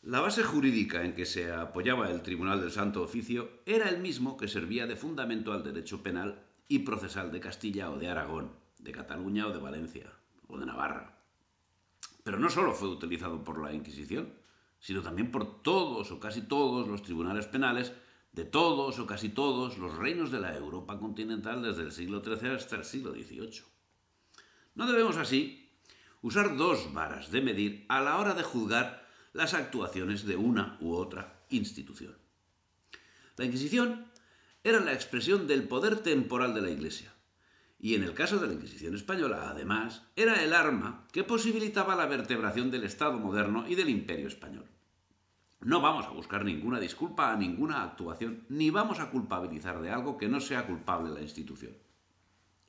La base jurídica en que se apoyaba el Tribunal del Santo Oficio era el mismo que servía de fundamento al derecho penal y procesal de Castilla o de Aragón, de Cataluña o de Valencia o de Navarra. Pero no solo fue utilizado por la Inquisición, sino también por todos o casi todos los tribunales penales de todos o casi todos los reinos de la Europa continental desde el siglo XIII hasta el siglo XVIII. No debemos así usar dos varas de medir a la hora de juzgar las actuaciones de una u otra institución. La Inquisición era la expresión del poder temporal de la Iglesia, y en el caso de la Inquisición española, además, era el arma que posibilitaba la vertebración del Estado moderno y del Imperio español. No vamos a buscar ninguna disculpa a ninguna actuación, ni vamos a culpabilizar de algo que no sea culpable la institución.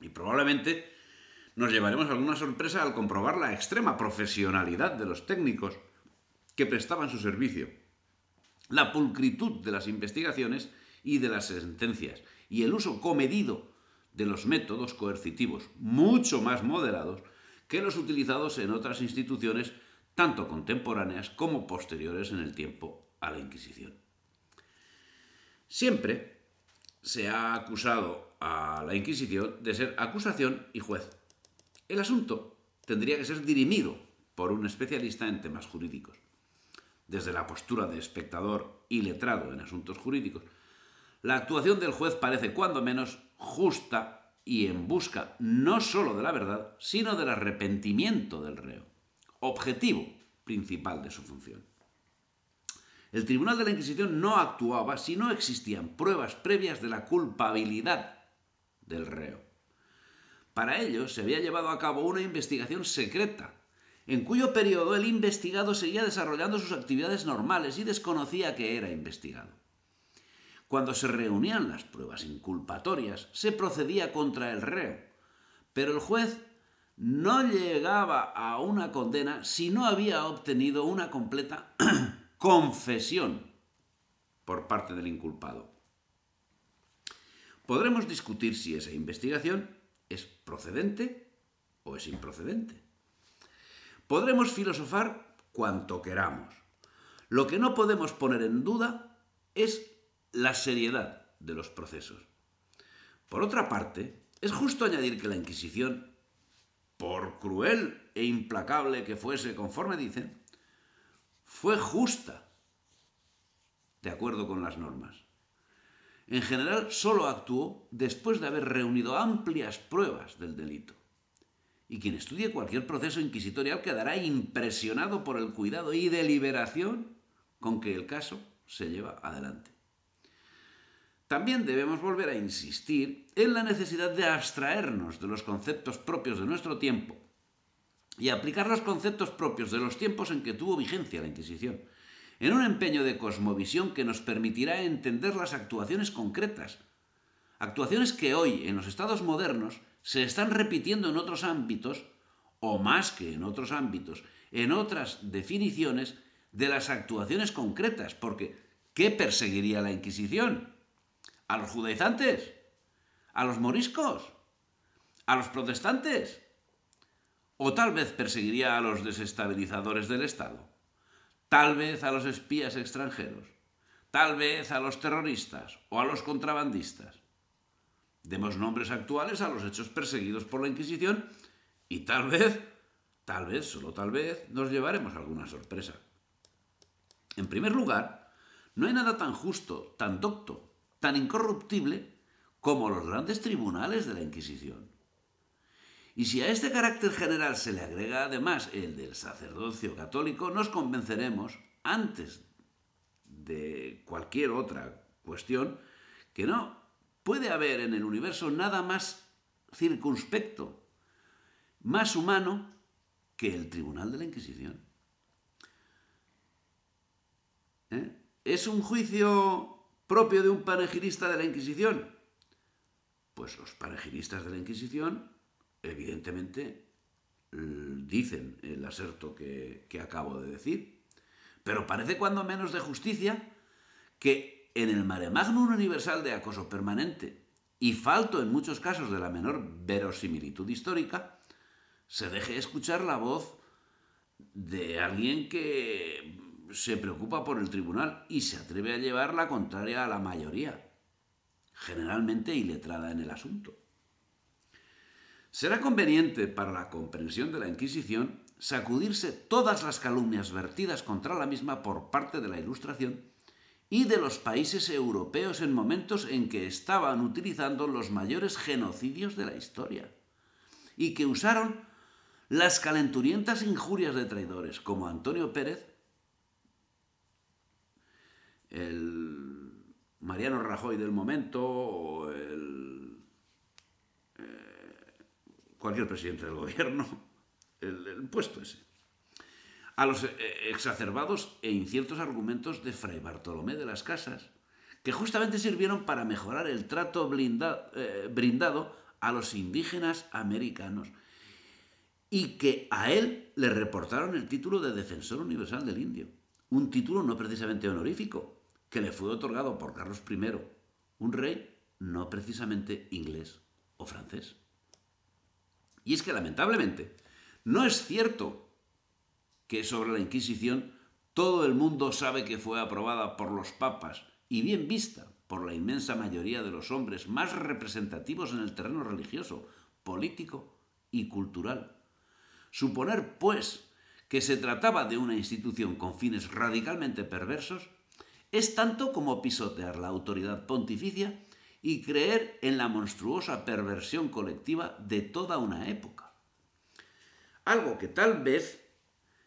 Y probablemente nos llevaremos alguna sorpresa al comprobar la extrema profesionalidad de los técnicos que prestaban su servicio, la pulcritud de las investigaciones y de las sentencias, y el uso comedido de los métodos coercitivos, mucho más moderados que los utilizados en otras instituciones, tanto contemporáneas como posteriores en el tiempo a la Inquisición. Siempre se ha acusado a la Inquisición de ser acusación y juez. El asunto tendría que ser dirimido por un especialista en temas jurídicos. Desde la postura de espectador y letrado en asuntos jurídicos, la actuación del juez parece cuando menos justa y en busca no sólo de la verdad, sino del arrepentimiento del reo, objetivo principal de su función. El Tribunal de la Inquisición no actuaba si no existían pruebas previas de la culpabilidad del reo. Para ello se había llevado a cabo una investigación secreta, en cuyo periodo el investigado seguía desarrollando sus actividades normales y desconocía que era investigado. Cuando se reunían las pruebas inculpatorias, se procedía contra el reo, pero el juez no llegaba a una condena si no había obtenido una completa confesión por parte del inculpado. Podremos discutir si esa investigación es procedente o es improcedente. Podremos filosofar cuanto queramos. Lo que no podemos poner en duda es la seriedad de los procesos. Por otra parte, es justo añadir que la Inquisición, por cruel e implacable que fuese, conforme dicen, fue justa, de acuerdo con las normas. En general, solo actuó después de haber reunido amplias pruebas del delito. Y quien estudie cualquier proceso inquisitorial quedará impresionado por el cuidado y deliberación con que el caso se lleva adelante. También debemos volver a insistir en la necesidad de abstraernos de los conceptos propios de nuestro tiempo y aplicar los conceptos propios de los tiempos en que tuvo vigencia la Inquisición, en un empeño de cosmovisión que nos permitirá entender las actuaciones concretas, actuaciones que hoy, en los estados modernos, se están repitiendo en otros ámbitos, o más que en otros ámbitos, en otras definiciones de las actuaciones concretas, porque ¿qué perseguiría la Inquisición? ¿A los judaizantes? ¿A los moriscos? ¿A los protestantes? ¿O tal vez perseguiría a los desestabilizadores del Estado? ¿Tal vez a los espías extranjeros? ¿Tal vez a los terroristas o a los contrabandistas? Demos nombres actuales a los hechos perseguidos por la Inquisición y tal vez, solo tal vez, nos llevaremos alguna sorpresa. En primer lugar, no hay nada tan justo, tan docto, tan incorruptible como los grandes tribunales de la Inquisición. Y si a este carácter general se le agrega además el del sacerdocio católico, nos convenceremos, antes de cualquier otra cuestión, que no puede haber en el universo nada más circunspecto, más humano que el Tribunal de la Inquisición. ¿Es un juicio propio de un panegirista de la Inquisición? Pues los panegiristas de la Inquisición, evidentemente, dicen el aserto que acabo de decir. Pero parece cuando menos de justicia que en el mare magnum universal de acoso permanente y falto en muchos casos de la menor verosimilitud histórica, se deje escuchar la voz de alguien que se preocupa por el tribunal y se atreve a llevar la contraria a la mayoría, generalmente iletrada en el asunto. Será conveniente para la comprensión de la Inquisición sacudirse todas las calumnias vertidas contra la misma por parte de la Ilustración y de los países europeos en momentos en que estaban utilizando los mayores genocidios de la historia y que usaron las calenturientas injurias de traidores como Antonio Pérez, el Mariano Rajoy del momento o cualquier presidente del gobierno, el puesto ese, a los exacerbados e inciertos argumentos de Fray Bartolomé de las Casas, que justamente sirvieron para mejorar el trato brindado a los indígenas americanos y que a él le reportaron el título de Defensor Universal del Indio, un título no precisamente honorífico, que le fue otorgado por Carlos I, un rey no precisamente inglés o francés. Y es que, lamentablemente, no es cierto que sobre la Inquisición todo el mundo sabe que fue aprobada por los papas y bien vista por la inmensa mayoría de los hombres más representativos en el terreno religioso, político y cultural. Suponer, pues, que se trataba de una institución con fines radicalmente perversos es tanto como pisotear la autoridad pontificia y creer en la monstruosa perversión colectiva de toda una época. Algo que tal vez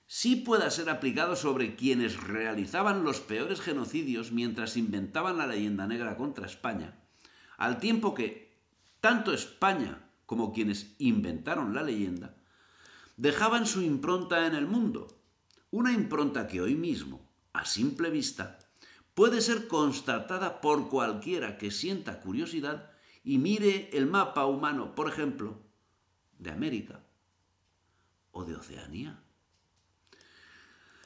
sí pueda ser aplicado sobre quienes realizaban los peores genocidios mientras inventaban la leyenda negra contra España, al tiempo que tanto España como quienes inventaron la leyenda dejaban su impronta en el mundo, una impronta que hoy mismo, a simple vista, puede ser constatada por cualquiera que sienta curiosidad y mire el mapa humano, por ejemplo, de América o de Oceanía.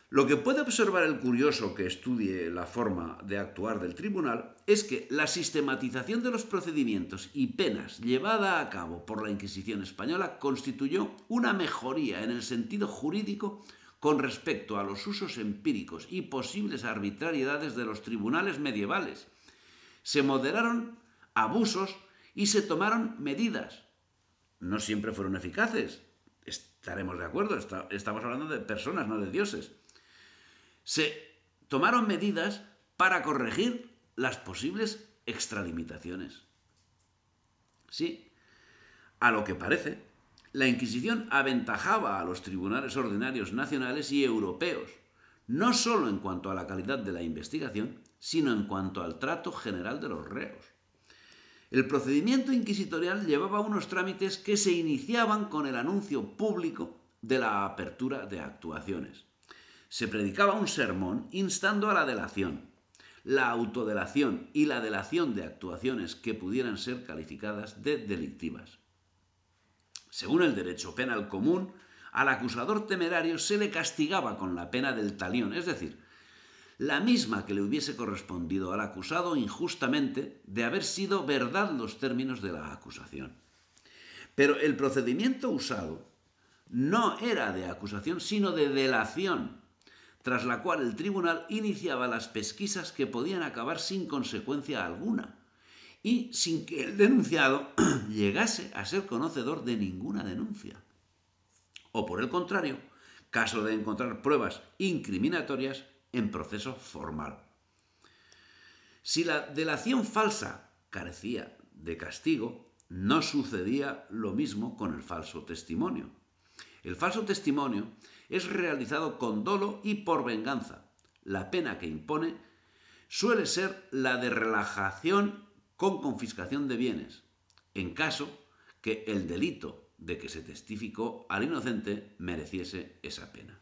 Lo que puede observar el curioso que estudie la forma de actuar del tribunal es que la sistematización de los procedimientos y penas llevada a cabo por la Inquisición española constituyó una mejoría en el sentido jurídico con respecto a los usos empíricos y posibles arbitrariedades de los tribunales medievales. Se moderaron abusos y se tomaron medidas. No siempre fueron eficaces, estaremos de acuerdo, estamos hablando de personas, no de dioses. Se tomaron medidas para corregir las posibles extralimitaciones. Sí, a lo que parece, la Inquisición aventajaba a los tribunales ordinarios nacionales y europeos, no solo en cuanto a la calidad de la investigación, sino en cuanto al trato general de los reos. El procedimiento inquisitorial llevaba unos trámites que se iniciaban con el anuncio público de la apertura de actuaciones. Se predicaba un sermón instando a la delación, la autodelación y la delación de actuaciones que pudieran ser calificadas de delictivas. Según el derecho penal común, al acusador temerario se le castigaba con la pena del talión, es decir, la misma que le hubiese correspondido al acusado injustamente de haber sido verdad los términos de la acusación. Pero el procedimiento usado no era de acusación, sino de delación, tras la cual el tribunal iniciaba las pesquisas que podían acabar sin consecuencia alguna y sin que el denunciado llegase a ser conocedor de ninguna denuncia. O por el contrario, caso de encontrar pruebas incriminatorias en proceso formal. Si la delación falsa carecía de castigo, no sucedía lo mismo con el falso testimonio. El falso testimonio es realizado con dolo y por venganza. La pena que impone suele ser la de relajación con confiscación de bienes, en caso que el delito de que se testificó al inocente mereciese esa pena.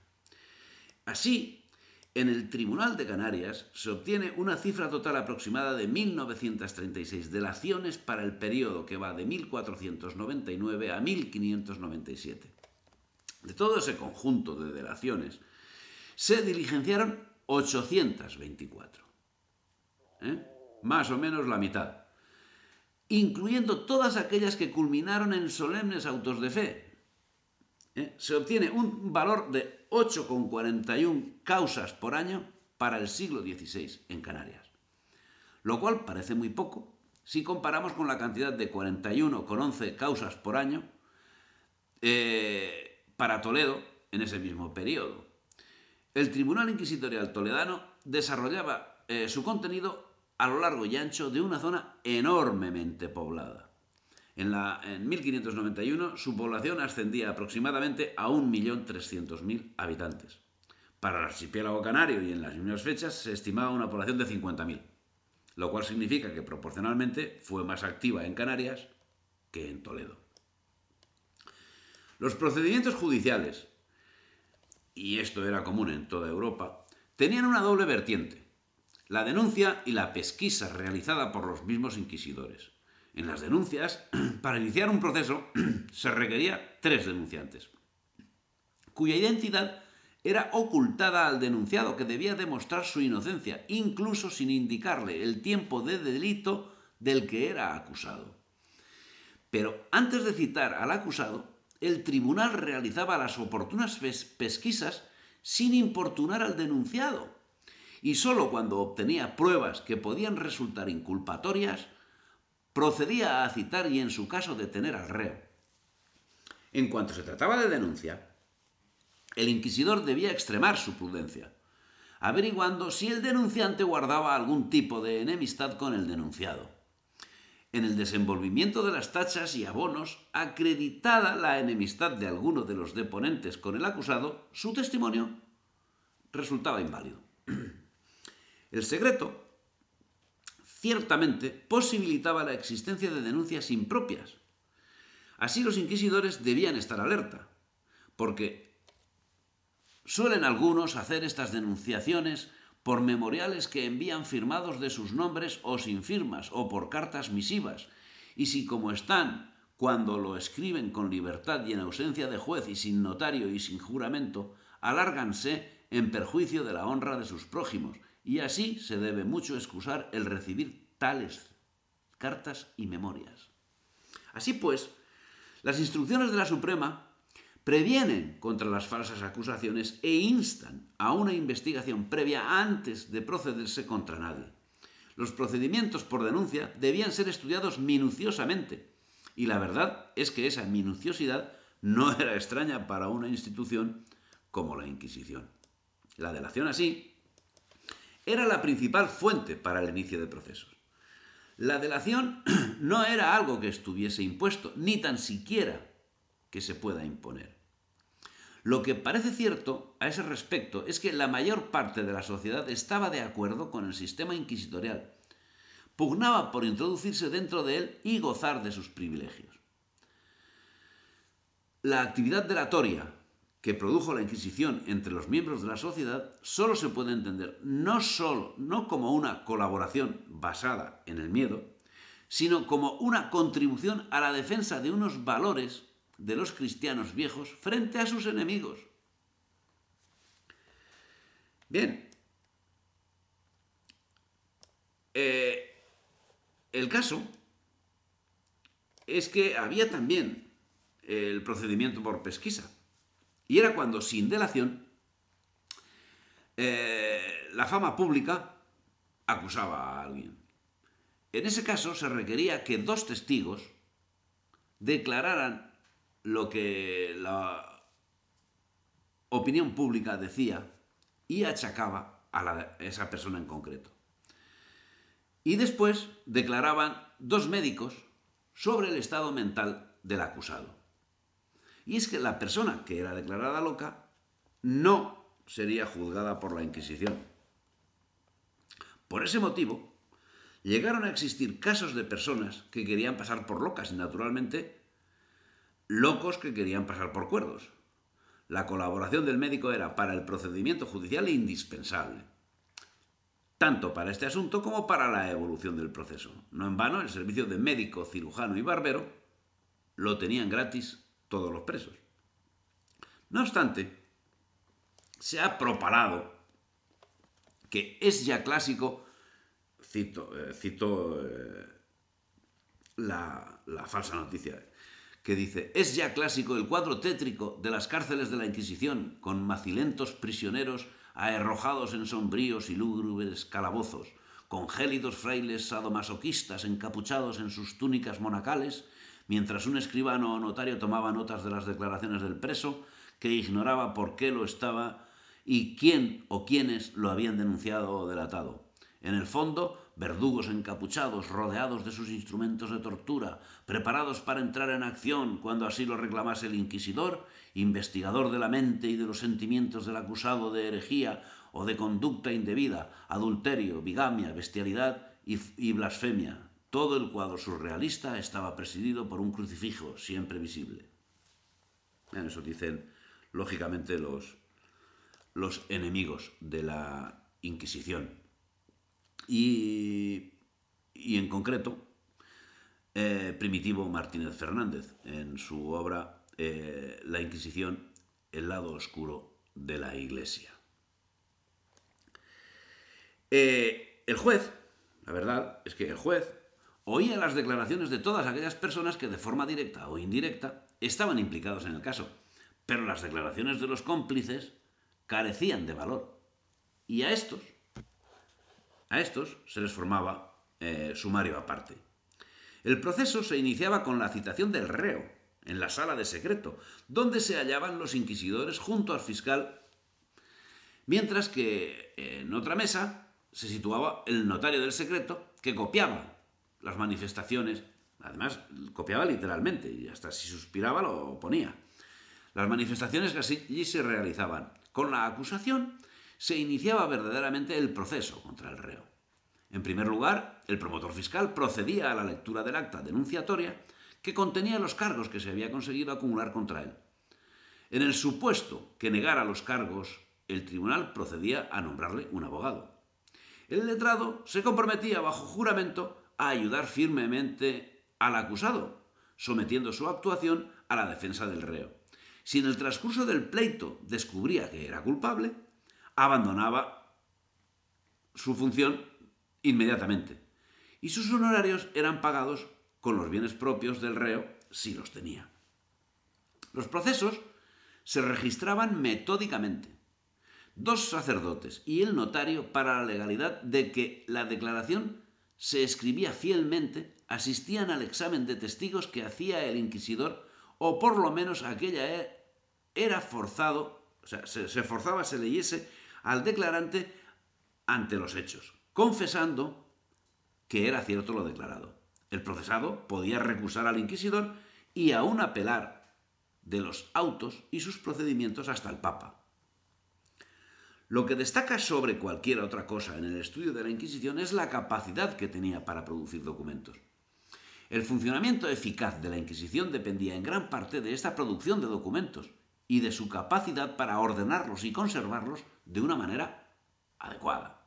Así, en el Tribunal de Canarias se obtiene una cifra total aproximada de 1.936 delaciones para el periodo que va de 1499 a 1597. De todo ese conjunto de delaciones, se diligenciaron 824. Más o menos la mitad. Incluyendo todas aquellas que culminaron en solemnes autos de fe. se obtiene un valor de 8,41 causas por año para el siglo XVI en Canarias, lo cual parece muy poco si comparamos con la cantidad de 41,11 causas por año para Toledo en ese mismo periodo. El Tribunal Inquisitorial Toledano desarrollaba su contenido a lo largo y ancho de una zona enormemente poblada. En 1591 su población ascendía aproximadamente a 1.300.000 habitantes. Para el archipiélago canario y en las mismas fechas se estimaba una población de 50.000, lo cual significa que proporcionalmente fue más activa en Canarias que en Toledo. Los procedimientos judiciales, y esto era común en toda Europa, tenían una doble vertiente: la denuncia y la pesquisa realizada por los mismos inquisidores. En las denuncias, para iniciar un proceso, se requería 3 denunciantes, cuya identidad era ocultada al denunciado, que debía demostrar su inocencia, incluso sin indicarle el tiempo de delito del que era acusado. Pero antes de citar al acusado, el tribunal realizaba las oportunas pesquisas sin importunar al denunciado, y sólo cuando obtenía pruebas que podían resultar inculpatorias, procedía a citar y, en su caso, detener al reo. En cuanto se trataba de denuncia, el inquisidor debía extremar su prudencia, averiguando si el denunciante guardaba algún tipo de enemistad con el denunciado. En el desenvolvimiento de las tachas y abonos, acreditada la enemistad de alguno de los deponentes con el acusado, su testimonio resultaba inválido. El secreto ciertamente posibilitaba la existencia de denuncias impropias. Así, los inquisidores debían estar alerta, porque suelen algunos hacer estas denunciaciones por memoriales que envían firmados de sus nombres o sin firmas, o por cartas misivas, y si, como están cuando lo escriben con libertad y en ausencia de juez y sin notario y sin juramento, alárganse en perjuicio de la honra de sus prójimos, y así se debe mucho excusar el recibir tales cartas y memorias. Así pues, las instrucciones de la Suprema previenen contra las falsas acusaciones e instan a una investigación previa antes de procederse contra nadie. Los procedimientos por denuncia debían ser estudiados minuciosamente, y la verdad es que esa minuciosidad no era extraña para una institución como la Inquisición. La delación, así, era la principal fuente para el inicio de procesos. La delación no era algo que estuviese impuesto, ni tan siquiera que se pueda imponer. Lo que parece cierto a ese respecto es que la mayor parte de la sociedad estaba de acuerdo con el sistema inquisitorial, pugnaba por introducirse dentro de él y gozar de sus privilegios. La actividad delatoria que produjo la Inquisición entre los miembros de la sociedad solo se puede entender no como una colaboración basada en el miedo, sino como una contribución a la defensa de unos valores de los cristianos viejos frente a sus enemigos. Bien, el caso es que había también el procedimiento por pesquisa, y era cuando, sin delación, la fama pública acusaba a alguien. En ese caso se requería que 2 testigos declararan lo que la opinión pública decía y achacaba a esa persona en concreto. Y después declaraban 2 médicos sobre el estado mental del acusado. Y es que la persona que era declarada loca no sería juzgada por la Inquisición. Por ese motivo, llegaron a existir casos de personas que querían pasar por locas y, naturalmente, locos que querían pasar por cuerdos. La colaboración del médico era, para el procedimiento judicial, indispensable, tanto para este asunto como para la evolución del proceso. No en vano, el servicio de médico, cirujano y barbero lo tenían gratis todos los presos. No obstante, se ha propalado que es ya clásico, cito la falsa noticia, que dice: «Es ya clásico el cuadro tétrico de las cárceles de la Inquisición, con macilentos prisioneros aherrojados en sombríos y lúgubres calabozos, con gélidos frailes sadomasoquistas encapuchados en sus túnicas monacales, mientras un escribano o notario tomaba notas de las declaraciones del preso, que ignoraba por qué lo estaba y quién o quiénes lo habían denunciado o delatado. En el fondo, verdugos encapuchados, rodeados de sus instrumentos de tortura, preparados para entrar en acción cuando así lo reclamase el inquisidor, investigador de la mente y de los sentimientos del acusado de herejía o de conducta indebida, adulterio, bigamia, bestialidad y blasfemia. Todo el cuadro surrealista estaba presidido por un crucifijo siempre visible». Eso dicen, lógicamente, los enemigos de la Inquisición. Y en concreto, Primitivo Martínez Fernández, en su obra La Inquisición, el lado oscuro de la Iglesia. El juez, la verdad es que el juez oía las declaraciones de todas aquellas personas que de forma directa o indirecta estaban implicados en el caso, pero las declaraciones de los cómplices carecían de valor. Y a estos se les formaba sumario aparte. El proceso se iniciaba con la citación del reo en la sala de secreto, donde se hallaban los inquisidores junto al fiscal, mientras que en otra mesa se situaba el notario del secreto, que copiaba las manifestaciones, además copiaba literalmente, y hasta si suspiraba lo ponía. Las manifestaciones que allí se realizaban. Con la acusación se iniciaba verdaderamente el proceso contra el reo. En primer lugar, el promotor fiscal procedía a la lectura del acta denunciatoria que contenía los cargos que se había conseguido acumular contra él. En el supuesto que negara los cargos, el tribunal procedía a nombrarle un abogado. El letrado se comprometía bajo juramento a ayudar firmemente al acusado, sometiendo su actuación a la defensa del reo. Si en el transcurso del pleito descubría que era culpable, abandonaba su función inmediatamente, y sus honorarios eran pagados con los bienes propios del reo, si los tenía. Los procesos se registraban metódicamente. 2 sacerdotes y el notario, para la legalidad de que la declaración se escribía fielmente, asistían al examen de testigos que hacía el inquisidor, o por lo menos aquella era forzado, o sea, se forzaba, se leyese al declarante ante los hechos, confesando que era cierto lo declarado. El procesado podía recusar al inquisidor y aún apelar de los autos y sus procedimientos hasta el Papa. Lo que destaca sobre cualquier otra cosa en el estudio de la Inquisición es la capacidad que tenía para producir documentos. El funcionamiento eficaz de la Inquisición dependía en gran parte de esta producción de documentos y de su capacidad para ordenarlos y conservarlos de una manera adecuada.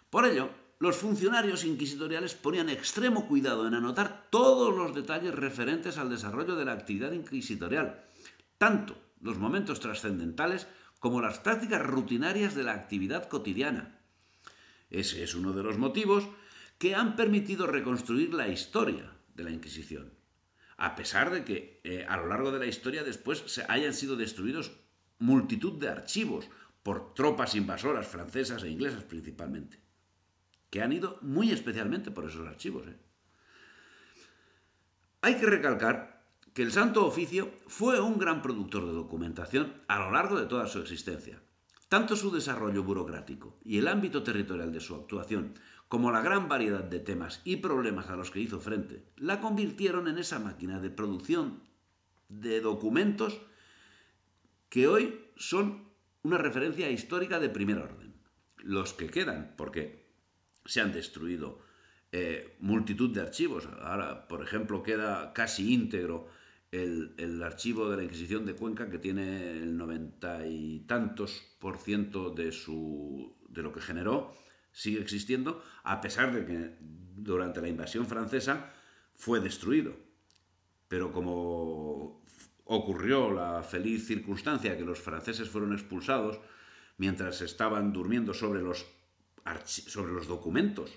Por ello, los funcionarios inquisitoriales ponían extremo cuidado en anotar todos los detalles referentes al desarrollo de la actividad inquisitorial, tanto los momentos trascendentales como las prácticas rutinarias de la actividad cotidiana. Ese es uno de los motivos que han permitido reconstruir la historia de la Inquisición, a pesar de que a lo largo de la historia después hayan sido destruidos multitud de archivos por tropas invasoras francesas e inglesas principalmente, que han ido muy especialmente por esos archivos. Hay que recalcar que el Santo Oficio fue un gran productor de documentación a lo largo de toda su existencia. Tanto su desarrollo burocrático y el ámbito territorial de su actuación, como la gran variedad de temas y problemas a los que hizo frente, la convirtieron en esa máquina de producción de documentos que hoy son una referencia histórica de primer orden. Los que quedan, porque se han destruido multitud de archivos. Ahora, por ejemplo, queda casi íntegro el archivo de la Inquisición de Cuenca, que tiene el 90 y tantos % de lo que generó, sigue existiendo, a pesar de que durante la invasión francesa fue destruido. Pero como ocurrió la feliz circunstancia que los franceses fueron expulsados mientras estaban durmiendo sobre los documentos,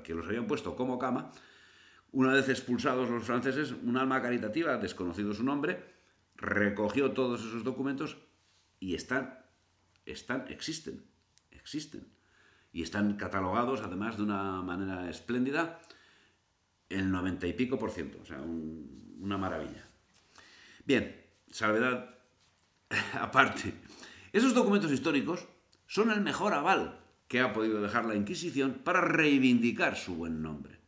que los habían puesto como cama, Una vez expulsados los franceses, un alma caritativa, desconocido su nombre, recogió todos esos documentos y existen. Y están catalogados, además, de una manera espléndida, el 90 y pico por ciento. O sea, una maravilla. Bien, salvedad aparte. Esos documentos históricos son el mejor aval que ha podido dejar la Inquisición para reivindicar su buen nombre.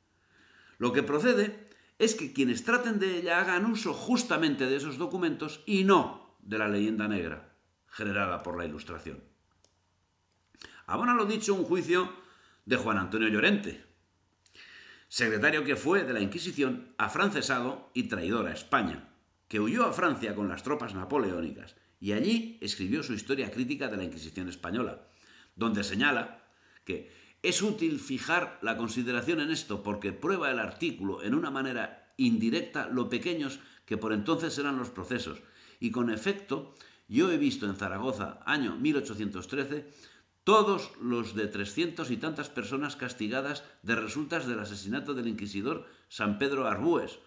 Lo que procede es que quienes traten de ella hagan uso justamente de esos documentos y no de la leyenda negra generada por la Ilustración. Abona lo dicho un juicio de Juan Antonio Llorente, secretario que fue de la Inquisición, afrancesado y traidor a España, que huyó a Francia con las tropas napoleónicas y allí escribió su historia crítica de la Inquisición española, donde señala que es útil fijar la consideración en esto porque prueba el artículo en una manera indirecta lo pequeños que por entonces eran los procesos, y con efecto yo he visto en Zaragoza, año 1813, todos los de 300 y tantas personas castigadas de resultas del asesinato del inquisidor San Pedro Arbúes,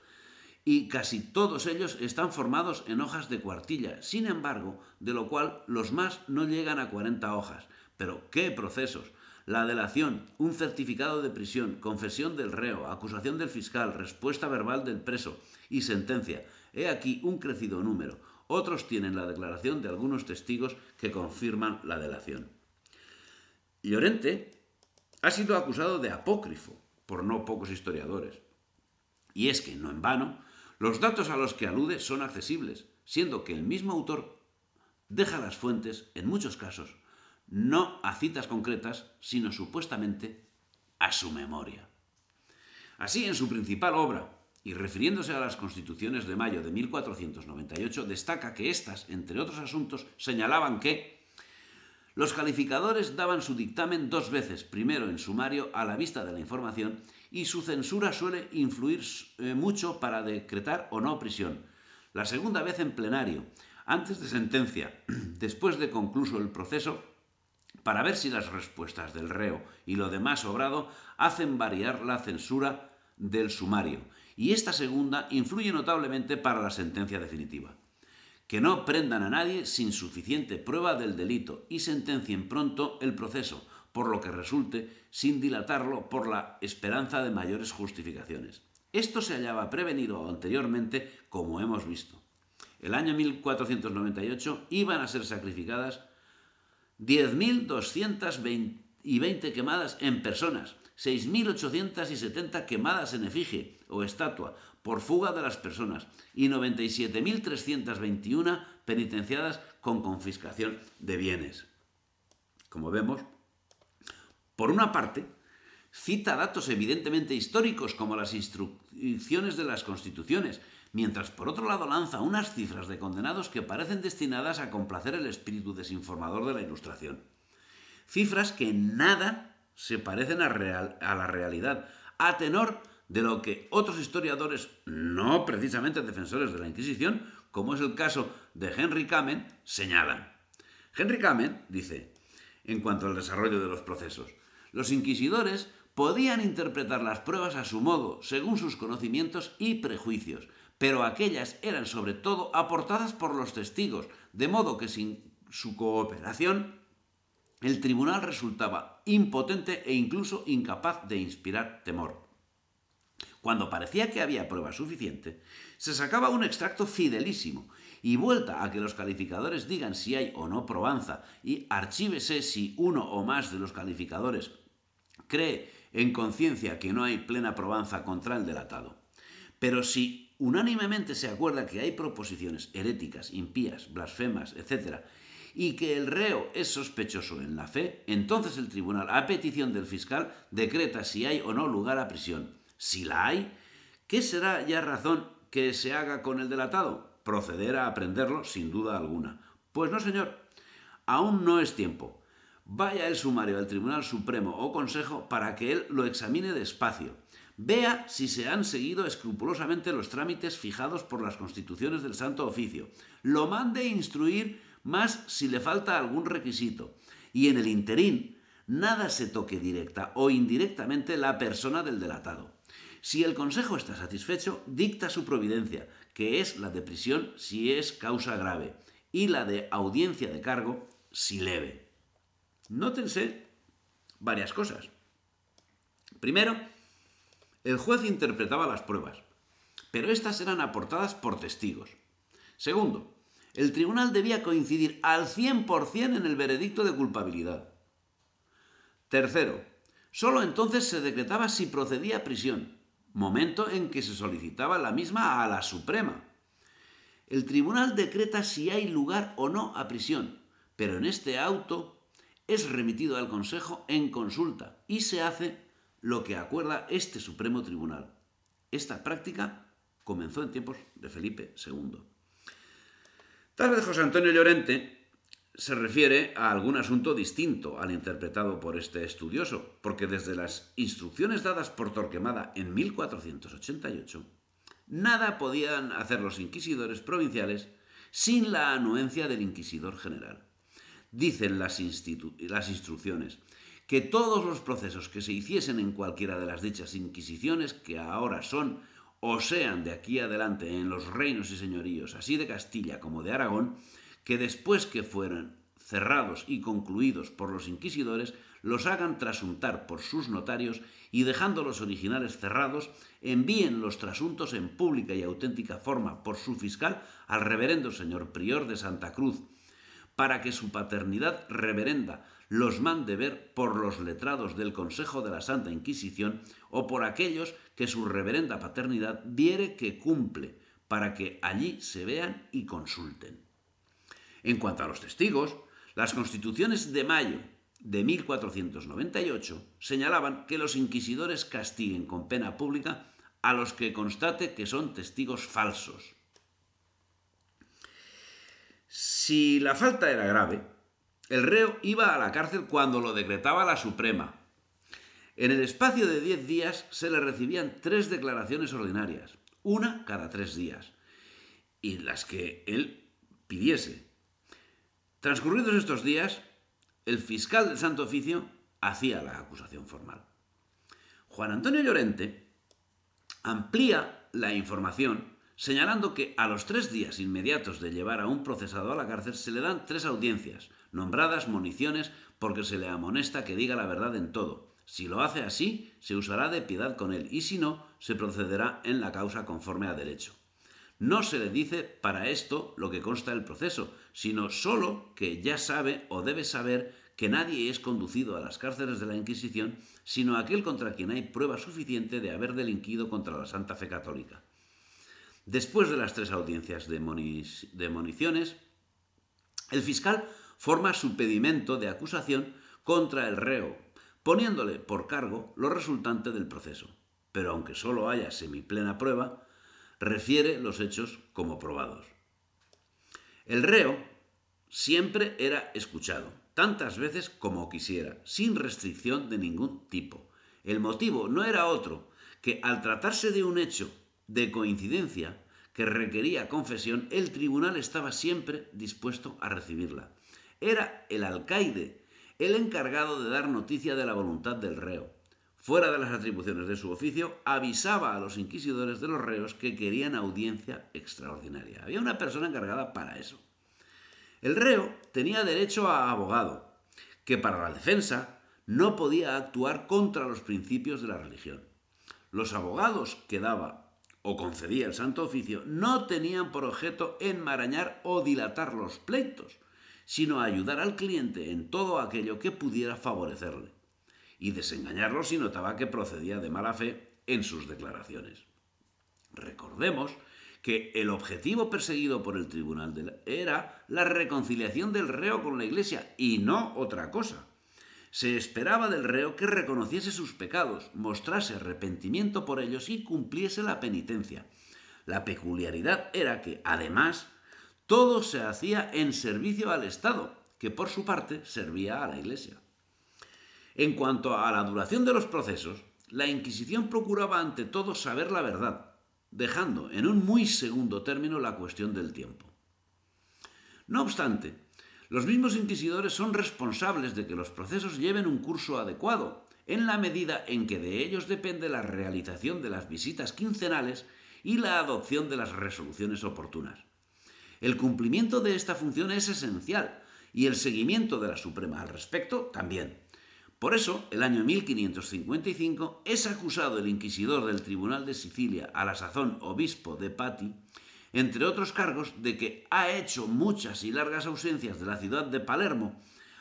y casi todos ellos están formados en hojas de cuartilla, sin embargo, de lo cual los más no llegan a 40 hojas. Pero ¿qué procesos? La delación, un certificado de prisión, confesión del reo, acusación del fiscal, respuesta verbal del preso y sentencia. He aquí un crecido número. Otros tienen la declaración de algunos testigos que confirman la delación. Llorente ha sido acusado de apócrifo por no pocos historiadores. Y es que, no en vano, los datos a los que alude son accesibles, siendo que el mismo autor deja las fuentes, en muchos casos, no a citas concretas, sino supuestamente a su memoria. Así, en su principal obra, y refiriéndose a las Constituciones de mayo de 1498, destaca que éstas, entre otros asuntos, señalaban que los calificadores daban su dictamen 2 veces, primero en sumario a la vista de la información, y su censura suele influir mucho para decretar o no prisión. La segunda vez en plenario, antes de sentencia, después de concluso el proceso, para ver si las respuestas del reo y lo demás obrado hacen variar la censura del sumario, y esta segunda influye notablemente para la sentencia definitiva. Que no prendan a nadie sin suficiente prueba del delito y sentencien pronto el proceso, por lo que resulte, sin dilatarlo por la esperanza de mayores justificaciones. Esto se hallaba prevenido anteriormente, como hemos visto. El año 1498 iban a ser sacrificadas 10.220 quemadas en personas, 6.870 quemadas en efigie o estatua por fuga de las personas y 97.321 penitenciadas con confiscación de bienes. Como vemos, por una parte, cita datos evidentemente históricos como las instrucciones de las constituciones, mientras por otro lado lanza unas cifras de condenados que parecen destinadas a complacer el espíritu desinformador de la Ilustración. Cifras que en nada se parecen a la realidad, a tenor de lo que otros historiadores, no precisamente defensores de la Inquisición, como es el caso de Henry Kamen, señalan. Henry Kamen dice, en cuanto al desarrollo de los procesos, los inquisidores podían interpretar las pruebas a su modo, según sus conocimientos y prejuicios, pero aquellas eran sobre todo aportadas por los testigos, de modo que sin su cooperación el tribunal resultaba impotente e incluso incapaz de inspirar temor. Cuando parecía que había prueba suficiente, se sacaba un extracto fidelísimo y vuelta a que los calificadores digan si hay o no probanza y archívese si uno o más de los calificadores cree en conciencia que no hay plena probanza contra el delatado. Pero si unánimemente se acuerda que hay proposiciones heréticas, impías, blasfemas, etc., y que el reo es sospechoso en la fe, entonces el tribunal, a petición del fiscal, decreta si hay o no lugar a prisión. Si la hay, ¿qué será ya razón que se haga con el delatado? Proceder a aprenderlo sin duda alguna. Pues no, señor, aún no es tiempo. Vaya el sumario al Tribunal Supremo o Consejo para que él lo examine despacio. Vea si se han seguido escrupulosamente los trámites fijados por las constituciones del Santo Oficio. Lo mande instruir más si le falta algún requisito. Y en el interín, nada se toque directa o indirectamente la persona del delatado. Si el consejo está satisfecho, dicta su providencia, que es la de prisión si es causa grave, y la de audiencia de cargo si leve. Nótense varias cosas. Primero, el juez interpretaba las pruebas, pero éstas eran aportadas por testigos. Segundo, el tribunal debía coincidir al 100% en el veredicto de culpabilidad. Tercero, solo entonces se decretaba si procedía a prisión, momento en que se solicitaba la misma a la Suprema. El tribunal decreta si hay lugar o no a prisión, pero en este auto es remitido al Consejo en consulta y se hace lo que acuerda este Supremo Tribunal. Esta práctica comenzó en tiempos de Felipe II. Tal vez José Antonio Llorente se refiere a algún asunto distinto al interpretado por este estudioso, porque desde las instrucciones dadas por Torquemada en 1488, nada podían hacer los inquisidores provinciales sin la anuencia del inquisidor general. Dicen las instrucciones que todos los procesos que se hiciesen en cualquiera de las dichas inquisiciones, que ahora son o sean de aquí adelante en los reinos y señoríos, así de Castilla como de Aragón, que después que fueran cerrados y concluidos por los inquisidores, los hagan trasuntar por sus notarios y dejando los originales cerrados, envíen los trasuntos en pública y auténtica forma por su fiscal al reverendo señor prior de Santa Cruz, para que su paternidad reverenda los mande ver por los letrados del Consejo de la Santa Inquisición o por aquellos que su reverenda paternidad viere que cumple, para que allí se vean y consulten. En cuanto a los testigos, las constituciones de mayo de 1498 señalaban que los inquisidores castiguen con pena pública a los que constate que son testigos falsos. Si la falta era grave, el reo iba a la cárcel cuando lo decretaba la Suprema. En el espacio de 10 días se le recibían 3 declaraciones ordinarias, una cada 3 días, y las que él pidiese. Transcurridos estos días, el fiscal del Santo Oficio hacía la acusación formal. Juan Antonio Llorente amplía la información señalando que a los 3 días inmediatos de llevar a un procesado a la cárcel se le dan 3 audiencias, nombradas moniciones porque se le amonesta que diga la verdad en todo. Si lo hace así, se usará de piedad con él y si no, se procederá en la causa conforme a derecho. No se le dice para esto lo que consta del proceso, sino solo que ya sabe o debe saber que nadie es conducido a las cárceles de la Inquisición, sino aquel contra quien hay prueba suficiente de haber delinquido contra la Santa Fe Católica. Después de las 3 audiencias de moniciones, el fiscal forma su pedimento de acusación contra el reo, poniéndole por cargo lo resultante del proceso. Pero aunque solo haya semiplena prueba, refiere los hechos como probados. El reo siempre era escuchado, tantas veces como quisiera, sin restricción de ningún tipo. El motivo no era otro que, al tratarse de un hecho de coincidencia que requería confesión, el tribunal estaba siempre dispuesto a recibirla. Era el alcaide el encargado de dar noticia de la voluntad del reo. Fuera de las atribuciones de su oficio, avisaba a los inquisidores de los reos que querían audiencia extraordinaria. Había una persona encargada para eso. El reo tenía derecho a abogado, que para la defensa no podía actuar contra los principios de la religión. Los abogados que daba o concedía el Santo Oficio no tenían por objeto enmarañar o dilatar los pleitos, sino ayudar al cliente en todo aquello que pudiera favorecerle y desengañarlo si notaba que procedía de mala fe en sus declaraciones. Recordemos que el objetivo perseguido por el tribunal era la reconciliación del reo con la Iglesia y no otra cosa. Se esperaba del reo que reconociese sus pecados, mostrase arrepentimiento por ellos y cumpliese la penitencia. La peculiaridad era que, además, todo se hacía en servicio al Estado, que por su parte servía a la Iglesia. En cuanto a la duración de los procesos, la Inquisición procuraba ante todo saber la verdad, dejando en un muy segundo término la cuestión del tiempo. No obstante, los mismos inquisidores son responsables de que los procesos lleven un curso adecuado en la medida en que de ellos depende la realización de las visitas quincenales y la adopción de las resoluciones oportunas. El cumplimiento de esta función es esencial y el seguimiento de la Suprema al respecto también. Por eso, el año 1555 es acusado el inquisidor del Tribunal de Sicilia, a la sazón obispo de Patti, entre otros cargos, de que ha hecho muchas y largas ausencias de la ciudad de Palermo,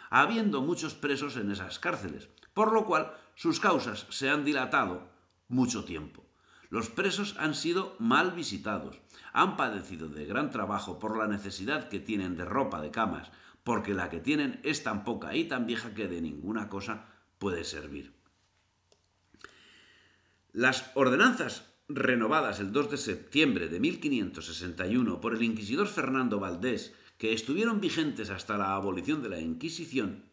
habiendo muchos presos en esas cárceles, por lo cual sus causas se han dilatado mucho tiempo. Los presos han sido mal visitados, han padecido de gran trabajo por la necesidad que tienen de ropa de camas, porque la que tienen es tan poca y tan vieja que de ninguna cosa puede servir. Las ordenanzas renovadas el 2 de septiembre de 1561 por el inquisidor Fernando Valdés, que estuvieron vigentes hasta la abolición de la Inquisición,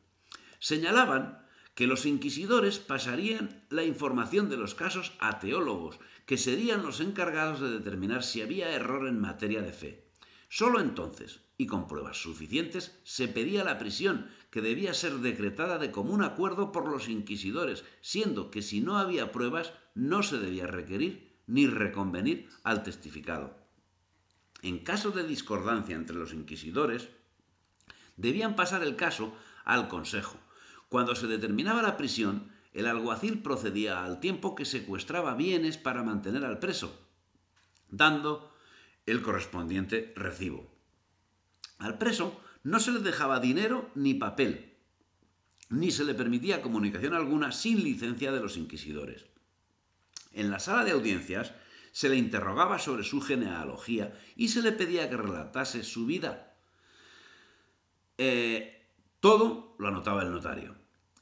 señalaban que los inquisidores pasarían la información de los casos a teólogos, que serían los encargados de determinar si había error en materia de fe. Solo entonces, y con pruebas suficientes, se pedía la prisión, que debía ser decretada de común acuerdo por los inquisidores, siendo que si no había pruebas no se debía requerir ni reconvenir al testificado. En caso de discordancia entre los inquisidores, debían pasar el caso al consejo. Cuando se determinaba la prisión, el alguacil procedía al tiempo que secuestraba bienes para mantener al preso, dando el correspondiente recibo. Al preso no se le dejaba dinero ni papel, ni se le permitía comunicación alguna sin licencia de los inquisidores. En la sala de audiencias se le interrogaba sobre su genealogía y se le pedía que relatase su vida. Todo lo anotaba el notario.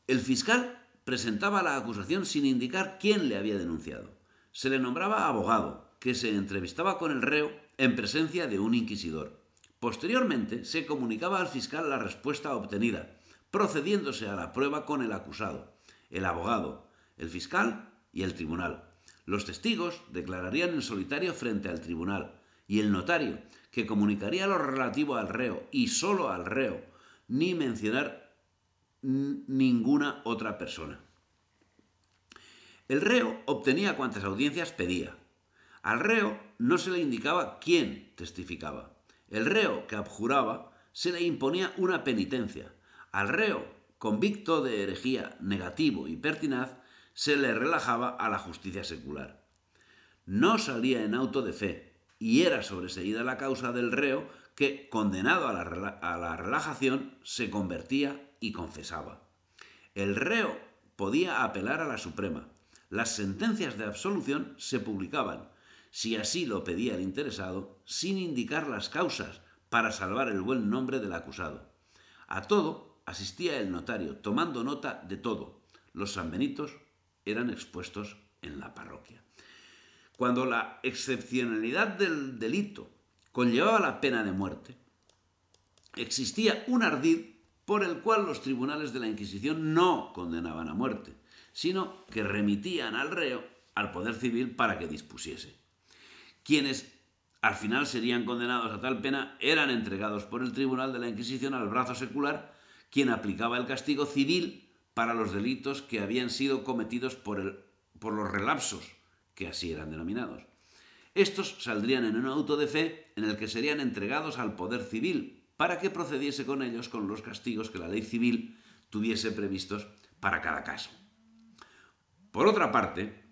El fiscal presentaba la acusación sin indicar quién le había denunciado. Se le nombraba abogado, que se entrevistaba con el reo en presencia de un inquisidor. Posteriormente se comunicaba al fiscal la respuesta obtenida, procediéndose a la prueba con el acusado, el abogado, el fiscal y el tribunal. Los testigos declararían en solitario frente al tribunal y el notario, que comunicaría lo relativo al reo y solo al reo, ni mencionar ninguna otra persona. El reo obtenía cuantas audiencias pedía. Al reo no se le indicaba quién testificaba. El reo que abjuraba se le imponía una penitencia. Al reo convicto de herejía, negativo y pertinaz se le relajaba a la justicia secular. No salía en auto de fe y era sobreseída la causa del reo que, condenado a la relajación, se convertía y confesaba. El reo podía apelar a la Suprema. Las sentencias de absolución se publicaban, si así lo pedía el interesado, sin indicar las causas, para salvar el buen nombre del acusado. A todo asistía el notario, tomando nota de todo. Los sanbenitos eran expuestos en la parroquia. Cuando la excepcionalidad del delito conllevaba la pena de muerte, existía un ardid por el cual los tribunales de la Inquisición no condenaban a muerte, sino que remitían al reo al poder civil para que dispusiese. Quienes al final serían condenados a tal pena eran entregados por el tribunal de la Inquisición al brazo secular, quien aplicaba el castigo civil para los delitos que habían sido cometidos por los relapsos, que así eran denominados. Estos saldrían en un auto de fe en el que serían entregados al poder civil para que procediese con ellos con los castigos que la ley civil tuviese previstos para cada caso. Por otra parte,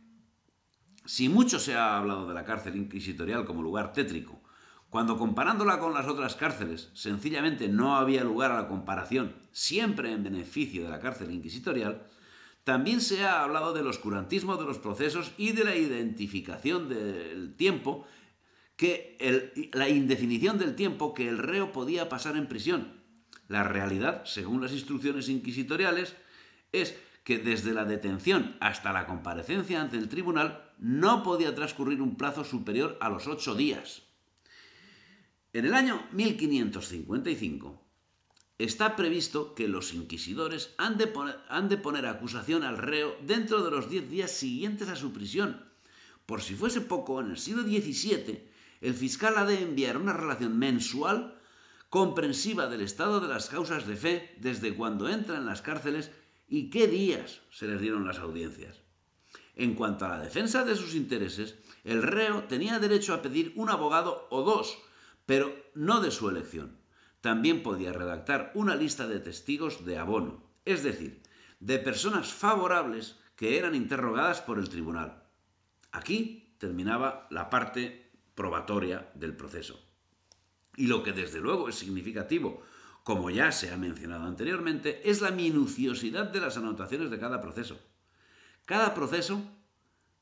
si mucho se ha hablado de la cárcel inquisitorial como lugar tétrico, cuando comparándola con las otras cárceles sencillamente no había lugar a la comparación, siempre en beneficio de la cárcel inquisitorial, también se ha hablado del oscurantismo de los procesos y de la identificación del tiempo, la indefinición del tiempo que el reo podía pasar en prisión. La realidad, según las instrucciones inquisitoriales, es que desde la detención hasta la comparecencia ante el tribunal no podía transcurrir un plazo superior a los 8 días. En el año 1555 está previsto que los inquisidores han de poner acusación al reo dentro de los 10 días siguientes a su prisión. Por si fuese poco, en el siglo XVII, el fiscal ha de enviar una relación mensual comprensiva del estado de las causas de fe desde cuando entra en las cárceles y qué días se les dieron las audiencias. En cuanto a la defensa de sus intereses, el reo tenía derecho a pedir un abogado o dos, pero no de su elección. También podía redactar una lista de testigos de abono, es decir, de personas favorables que eran interrogadas por el tribunal. Aquí terminaba la parte probatoria del proceso. Y lo que desde luego es significativo, como ya se ha mencionado anteriormente, es la minuciosidad de las anotaciones de cada proceso. Cada proceso,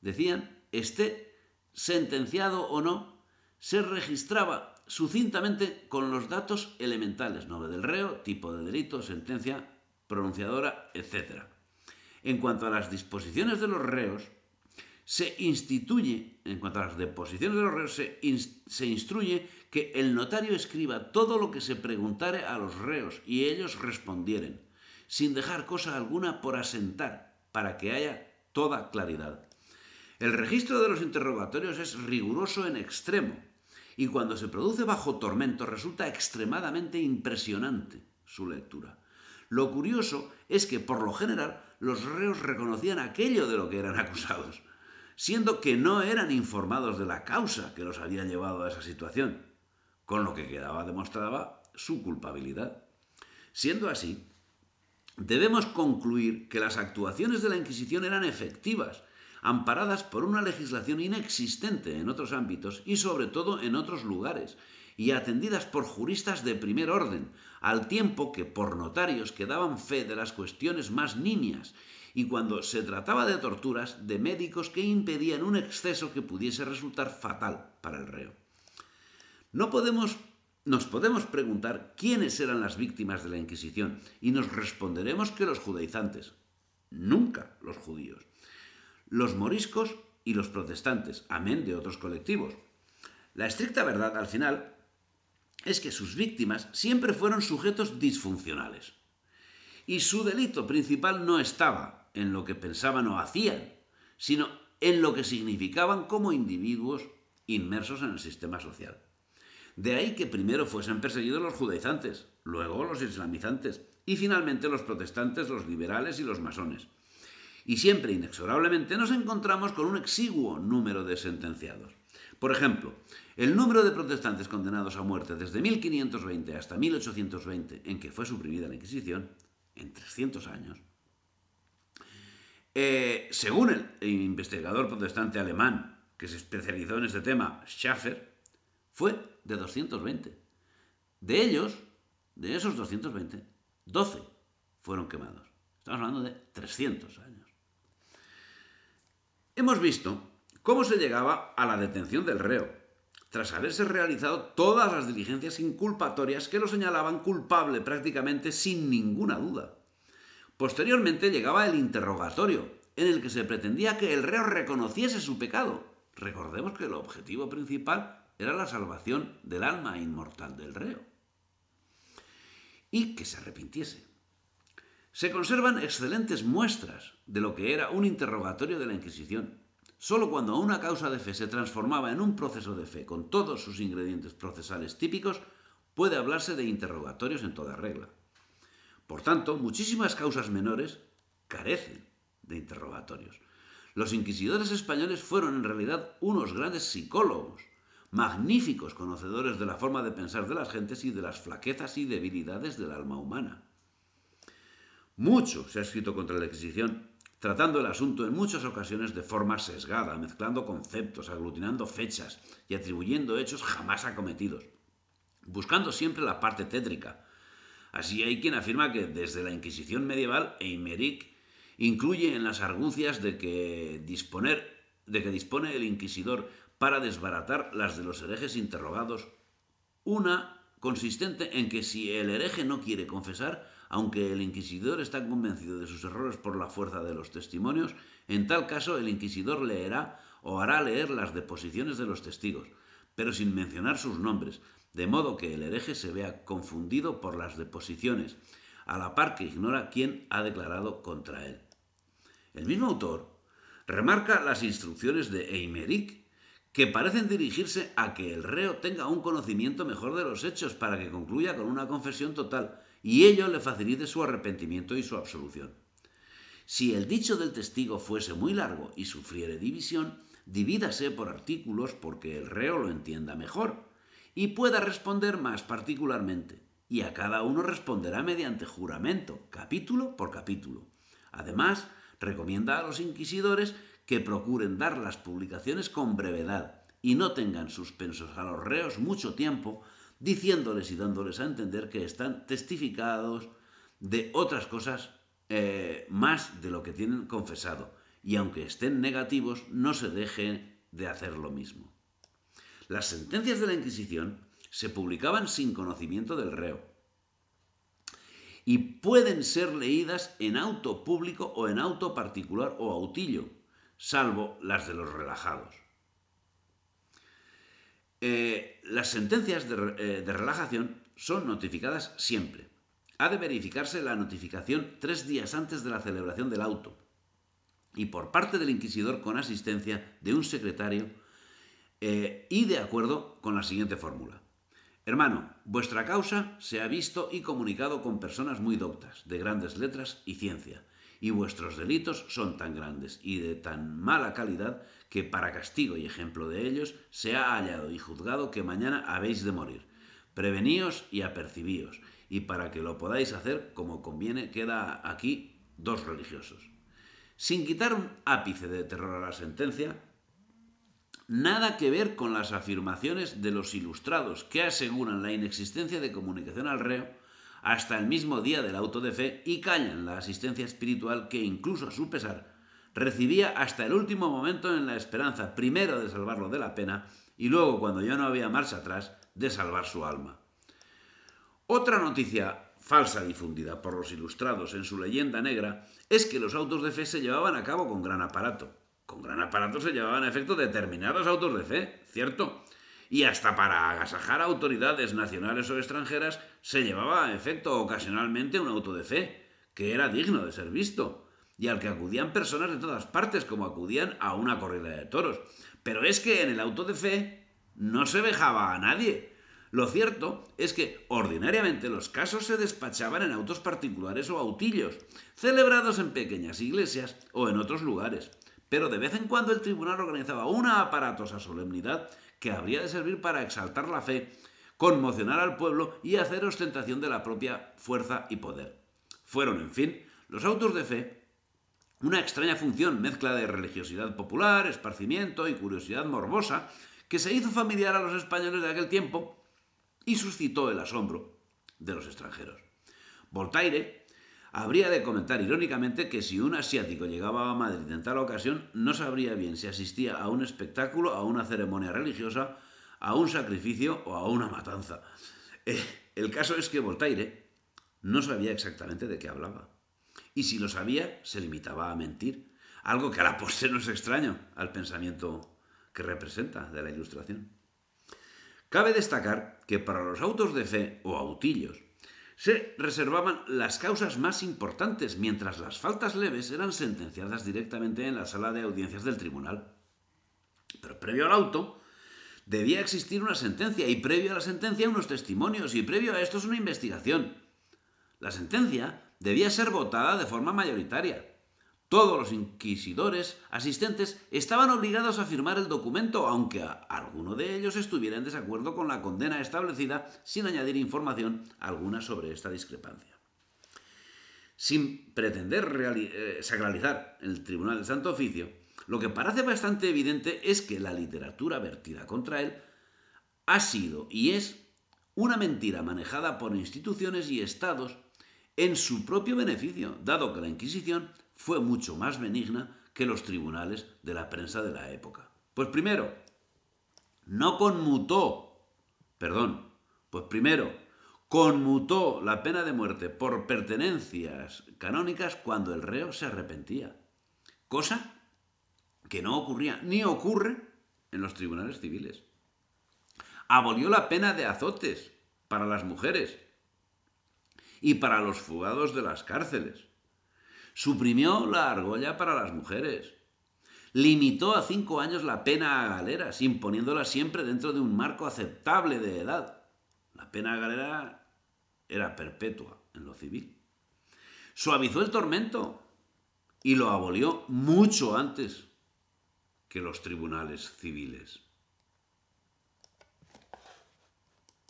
decían, esté sentenciado o no, se registraba sucintamente con los datos elementales, nombre del reo, tipo de delito, sentencia pronunciadora, etc. En cuanto a las disposiciones de los reos, se instruye que el notario escriba todo lo que se preguntare a los reos y ellos respondieren, sin dejar cosa alguna por asentar, para que haya toda claridad. El registro de los interrogatorios es riguroso en extremo, y cuando se produce bajo tormento resulta extremadamente impresionante su lectura. Lo curioso es que, por lo general, los reos reconocían aquello de lo que eran acusados, siendo que no eran informados de la causa que los había llevado a esa situación, con lo que quedaba demostrada su culpabilidad. Siendo así, debemos concluir que las actuaciones de la Inquisición eran efectivas, amparadas por una legislación inexistente en otros ámbitos y sobre todo en otros lugares, y atendidas por juristas de primer orden, al tiempo que por notarios que daban fe de las cuestiones más nimias, y cuando se trataba de torturas, de médicos que impedían un exceso que pudiese resultar fatal para el reo. Nos podemos preguntar quiénes eran las víctimas de la Inquisición y nos responderemos que los judaizantes, nunca los judíos, los moriscos y los protestantes, amén de otros colectivos. La estricta verdad, al final, es que sus víctimas siempre fueron sujetos disfuncionales. Y su delito principal no estaba en lo que pensaban o hacían, sino en lo que significaban como individuos inmersos en el sistema social. De ahí que primero fuesen perseguidos los judaizantes, luego los islamizantes y finalmente los protestantes, los liberales y los masones. Y siempre, inexorablemente, nos encontramos con un exiguo número de sentenciados. Por ejemplo, el número de protestantes condenados a muerte desde 1520 hasta 1820, en que fue suprimida la Inquisición, en 300 años, según el investigador protestante alemán que se especializó en este tema, Schaffer, fue de 220. De ellos, de esos 220, 12 fueron quemados. Estamos hablando de 300 años. Hemos visto cómo se llegaba a la detención del reo, tras haberse realizado todas las diligencias inculpatorias que lo señalaban culpable prácticamente sin ninguna duda. Posteriormente llegaba el interrogatorio, en el que se pretendía que el reo reconociese su pecado. Recordemos que el objetivo principal era la salvación del alma inmortal del reo. Y que se arrepintiese. Se conservan excelentes muestras de lo que era un interrogatorio de la Inquisición. Solo cuando una causa de fe se transformaba en un proceso de fe con todos sus ingredientes procesales típicos, puede hablarse de interrogatorios en toda regla. Por tanto, muchísimas causas menores carecen de interrogatorios. Los inquisidores españoles fueron en realidad unos grandes psicólogos, magníficos conocedores de la forma de pensar de las gentes y de las flaquezas y debilidades del alma humana. Mucho se ha escrito contra la Inquisición, tratando el asunto en muchas ocasiones de forma sesgada, mezclando conceptos, aglutinando fechas y atribuyendo hechos jamás acometidos, buscando siempre la parte tétrica. Así hay quien afirma que desde la Inquisición medieval, Eimerick incluye en las argucias de que dispone el inquisidor para desbaratar las de los herejes interrogados, una consistente en que si el hereje no quiere confesar, aunque el inquisidor está convencido de sus errores por la fuerza de los testimonios, en tal caso el inquisidor leerá o hará leer las deposiciones de los testigos, pero sin mencionar sus nombres, de modo que el hereje se vea confundido por las deposiciones, a la par que ignora quién ha declarado contra él. El mismo autor remarca las instrucciones de Eimerick, que parecen dirigirse a que el reo tenga un conocimiento mejor de los hechos para que concluya con una confesión total y ello le facilite su arrepentimiento y su absolución. Si el dicho del testigo fuese muy largo y sufriere división, divídase por artículos porque el reo lo entienda mejor y pueda responder más particularmente, y a cada uno responderá mediante juramento, capítulo por capítulo. Además, recomienda a los inquisidores que procuren dar las publicaciones con brevedad y no tengan suspensos a los reos mucho tiempo, diciéndoles y dándoles a entender que están testificados de otras cosas más de lo que tienen confesado, y aunque estén negativos, no se dejen de hacer lo mismo. Las sentencias de la Inquisición se publicaban sin conocimiento del reo y pueden ser leídas en auto público o en auto particular o autillo, salvo las de los relajados. Las sentencias de relajación son notificadas siempre. Ha de verificarse la notificación 3 días antes de la celebración del auto y por parte del inquisidor con asistencia de un secretario y de acuerdo con la siguiente fórmula. Hermano, vuestra causa se ha visto y comunicado con personas muy doctas, de grandes letras y ciencia, y vuestros delitos son tan grandes y de tan mala calidad que para castigo y ejemplo de ellos se ha hallado y juzgado que mañana habéis de morir. Preveníos y apercibíos, y para que lo podáis hacer como conviene queda aquí 2 religiosos. Sin quitar un ápice de terror a la sentencia, nada que ver con las afirmaciones de los ilustrados que aseguran la inexistencia de comunicación al reo hasta el mismo día del auto de fe y callan la asistencia espiritual que, incluso a su pesar, recibía hasta el último momento en la esperanza primero de salvarlo de la pena y luego, cuando ya no había marcha atrás, de salvar su alma. Otra noticia falsa difundida por los ilustrados en su leyenda negra es que los autos de fe se llevaban a cabo con gran aparato. Con gran aparato se llevaban a efecto determinados autos de fe, ¿cierto? Y hasta para agasajar a autoridades nacionales o extranjeras se llevaba a efecto ocasionalmente un auto de fe, que era digno de ser visto, y al que acudían personas de todas partes, como acudían a una corrida de toros. Pero es que en el auto de fe no se vejaba a nadie. Lo cierto es que ordinariamente los casos se despachaban en autos particulares o autillos, celebrados en pequeñas iglesias o en otros lugares, pero de vez en cuando el tribunal organizaba una aparatosa solemnidad que habría de servir para exaltar la fe, conmocionar al pueblo y hacer ostentación de la propia fuerza y poder. Fueron, en fin, los autos de fe una extraña función, mezcla de religiosidad popular, esparcimiento y curiosidad morbosa, que se hizo familiar a los españoles de aquel tiempo y suscitó el asombro de los extranjeros. Voltaire habría de comentar irónicamente que si un asiático llegaba a Madrid en tal ocasión, no sabría bien si asistía a un espectáculo, a una ceremonia religiosa, a un sacrificio o a una matanza. El caso es que Voltaire no sabía exactamente de qué hablaba. Y si lo sabía, se limitaba a mentir, algo que a la postre no es extraño al pensamiento que representa de la Ilustración. Cabe destacar que para los autos de fe o autillos se reservaban las causas más importantes, mientras las faltas leves eran sentenciadas directamente en la sala de audiencias del tribunal. Pero previo al auto debía existir una sentencia, y previo a la sentencia unos testimonios, y previo a esto es una investigación. La sentencia debía ser votada de forma mayoritaria. Todos los inquisidores asistentes estaban obligados a firmar el documento, aunque alguno de ellos estuviera en desacuerdo con la condena establecida, sin añadir información alguna sobre esta discrepancia. Sin pretender sacralizar el Tribunal del Santo Oficio, lo que parece bastante evidente es que la literatura vertida contra él ha sido y es una mentira manejada por instituciones y estados en su propio beneficio, dado que la Inquisición fue mucho más benigna que los tribunales de la prensa de la época. Pues primero, conmutó la pena de muerte por pertenencias canónicas cuando el reo se arrepentía, cosa que no ocurría ni ocurre en los tribunales civiles. Abolió la pena de azotes para las mujeres y para los fugados de las cárceles. Suprimió la argolla para las mujeres. Limitó a 5 años la pena a galeras, imponiéndola siempre dentro de un marco aceptable de edad. La pena a galera era perpetua en lo civil. Suavizó el tormento y lo abolió mucho antes que los tribunales civiles.